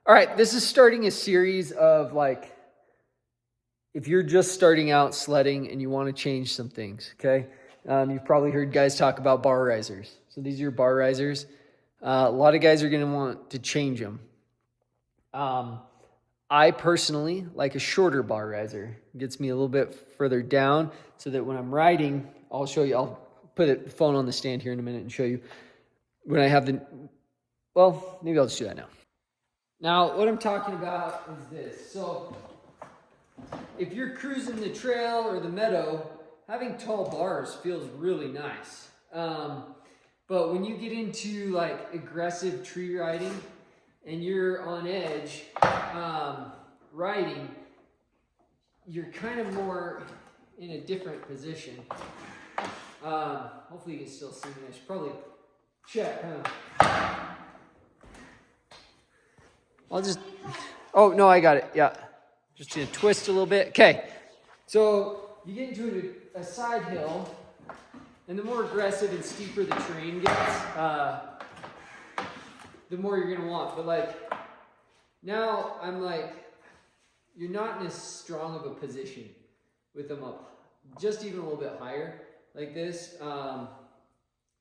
All right, this is starting a series of like, if you're just starting out sledding and you want to change some things, okay? You've probably heard guys talk about bar risers. So these are your bar risers. A lot of guys are going to want to change them. I personally like a shorter bar riser. It gets me a little bit further down so that when I'm riding, I'll show you, I'll put the phone on the stand here in a minute and show you when I have well, maybe I'll just do that now. Now, what I'm talking about is this. So, if you're cruising the trail or the meadow, having tall bars feels really nice. But when you get into like aggressive tree riding and you're on edge riding, you're kind of more in a different position. Hopefully you can still see me. I should probably check, huh? Oh, no, I got it. Yeah. Just gonna twist a little bit. Okay. So you get into a side hill, and the more aggressive and steeper the terrain gets, the more you're gonna want. But like, now I'm like, you're not in as strong of a position with them up, just even a little bit higher, like this.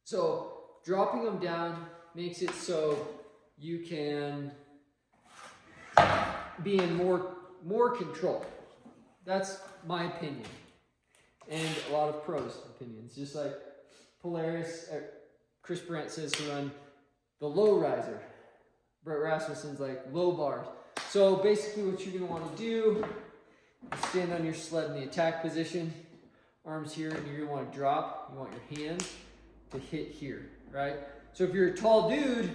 So dropping them down makes it so you can be in more control. That's my opinion, and a lot of pros' opinions. Just like Polaris, Chris Brandt says to run the low riser. Brett Rasmussen's like low bars. So basically, what you're gonna want to do is stand on your sled in the attack position, arms here, and you're gonna want to drop. You want your hands to hit here, right? So if you're a tall dude,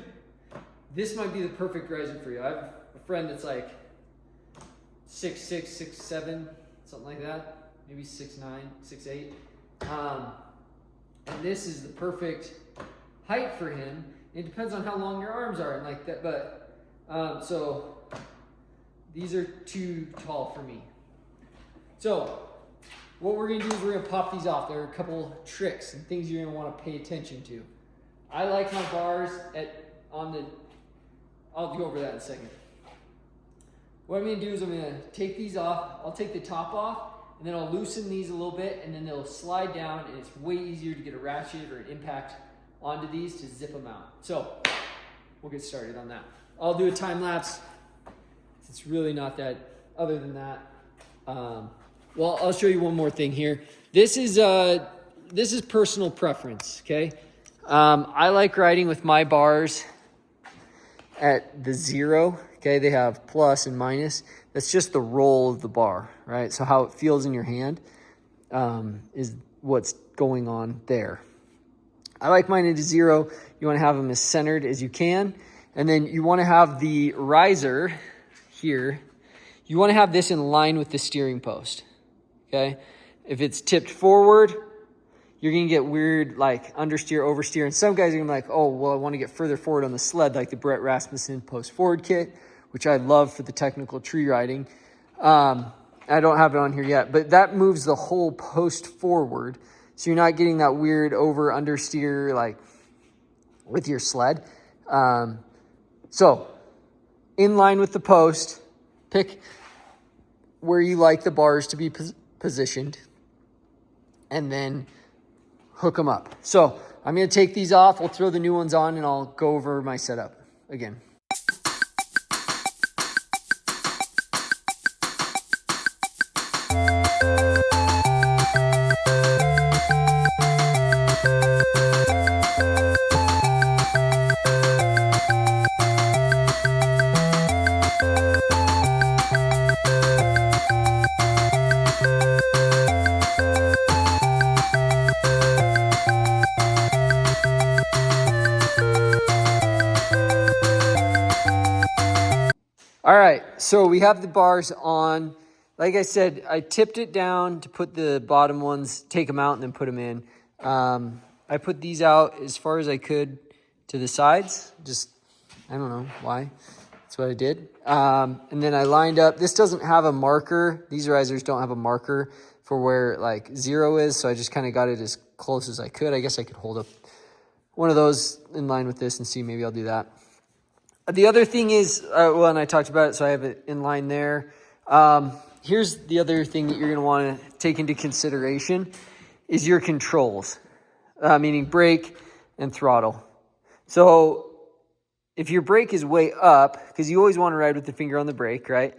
this might be the perfect riser for you. I have a friend that's like 6'6", 6'7", something like that, maybe 6'9", 6'8", and this is the perfect height for him. It depends on how long your arms are and like that, but so these are too tall for me. So what we're gonna do is we're gonna pop these off. There are a couple tricks and things you're gonna want to pay attention to. I like my bars I'll go over that in a second. What I'm going to do is I'm going to take these off. I'll take the top off, and then I'll loosen these a little bit, and then they'll slide down, and it's way easier to get a ratchet or an impact onto these to zip them out. So we'll get started on that. I'll do a time lapse. It's really not that. Other than that, well, I'll show you one more thing here. This is personal preference. Okay, I like riding with my bars at the 0. Okay, they have plus and minus. That's just the roll of the bar, right? So how it feels in your hand is what's going on there. I like mine at a 0. You want to have them as centered as you can. And then you want to have the riser here. You want to have this in line with the steering post, okay? If it's tipped forward, you're going to get weird, like, understeer, oversteer. And some guys are going to be like, oh, well, I want to get further forward on the sled, like the Brett Rasmussen post forward kit, which I love for the technical tree riding. I don't have it on here yet, but that moves the whole post forward. So you're not getting that weird over understeer, like, with your sled. So in line with the post, pick where you like the bars to be positioned, and then hook them up. So I'm going to take these off. We'll throw the new ones on, and I'll go over my setup again. All right, so we have the bars on. Like I said, I tipped it down to put the bottom ones, take them out, and then put them in. I put these out as far as I could to the sides. Just, I don't know why. That's what I did. And then I lined up. This doesn't have a marker. These risers don't have a marker for where like 0 is, so I just kind of got it as close as I could. I guess I could hold up one of those in line with this and see. Maybe I'll do that. The other thing is, well, and I talked about it, so I have it in line there. Here's the other thing that you're going to want to take into consideration is your controls, meaning brake and throttle. So if your brake is way up, because you always want to ride with the finger on the brake, right?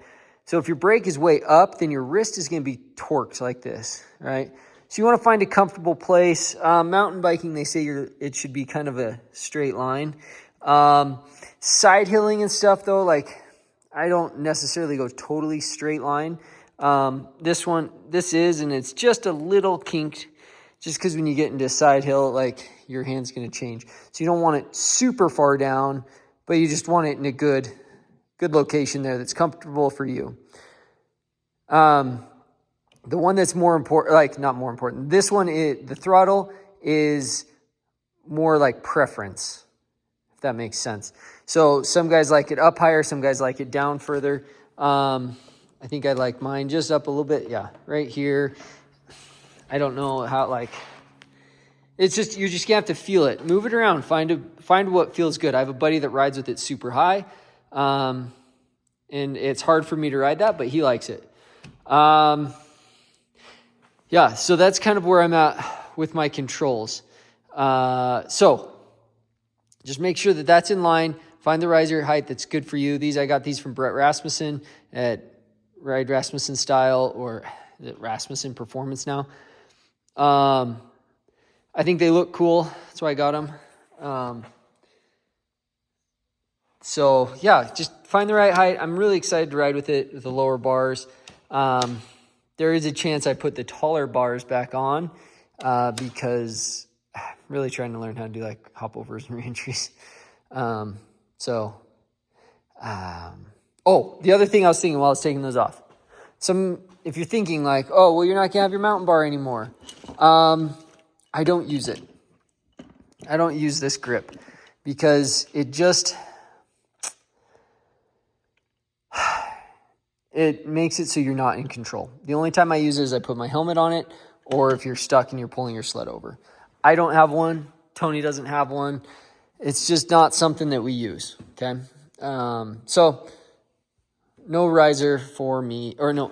So if your brake is way up, then your wrist is going to be torqued like this, right? So you want to find a comfortable place. Mountain biking, they say it should be kind of a straight line. Side hilling and stuff though, like I don't necessarily go totally straight line. This is, and it's just a little kinked, just because when you get into side hill, like your hand's going to change. So you don't want it super far down, but you just want it in a good location there that's comfortable for you. The one that's more important, like not more important, this one, the throttle is more like preference, if that makes sense. So some guys like it up higher, some guys like it down further. I think I like mine just up a little bit. Yeah, right here. I don't know how, like, it's just, you're just gonna have to feel it. Move it around, find what feels good. I have a buddy that rides with it super high. And it's hard for me to ride that, but he likes it. Yeah, so that's kind of where I'm at with my controls. So just make sure that that's in line. Find the riser height that's good for you. I got these from Brett Rasmussen at Ride Rasmussen Style, or is it Rasmussen Performance now? I think they look cool. That's why I got them. So yeah, just find the right height. I'm really excited to ride with it with the lower bars. There is a chance I put the taller bars back on because I'm really trying to learn how to do like hopovers and reentries. Oh, the other thing I was thinking while I was taking those off. If you're thinking like, oh, well, you're not gonna have your mountain bar anymore. I don't use it. I don't use this grip because it makes it so you're not in control. The only time I use it is I put my helmet on it, or if you're stuck and you're pulling your sled over. I don't have one. Tony doesn't have one. It's just not something that we use, okay? So no riser for me, or no,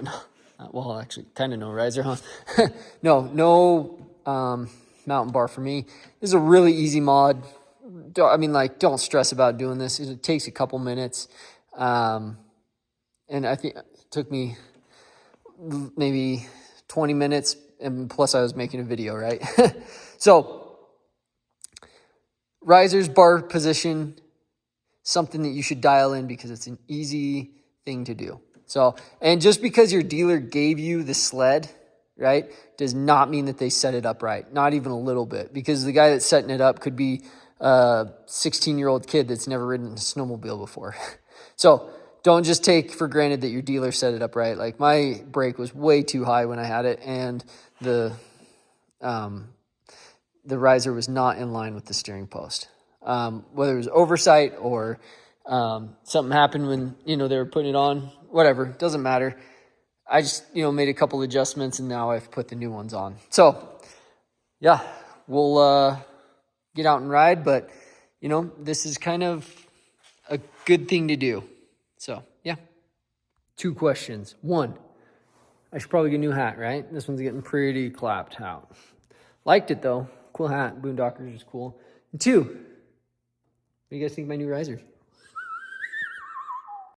well, actually, kind of no riser, huh? No mountain bar for me. This is a really easy mod. Don't stress about doing this. It takes a couple minutes. And I think it took me maybe 20 minutes, and plus I was making a video, right? So, risers, bar position, something that you should dial in because it's an easy thing to do. So, and just because your dealer gave you the sled, right, does not mean that they set it up right. Not even a little bit, because the guy that's setting it up could be a 16-year-old kid that's never ridden a snowmobile before. So, don't just take for granted that your dealer set it up right. Like my brake was way too high when I had it, and the riser was not in line with the steering post. Whether it was oversight or something happened when they were putting it on, whatever, doesn't matter. I just made a couple adjustments, and now I've put the new ones on. So yeah, we'll get out and ride, but this is kind of a good thing to do. So, yeah. 2 questions. 1, I should probably get a new hat, right? This one's getting pretty clapped out. Liked it, though. Cool hat. Boondockers is cool. And 2, what do you guys think of my new risers?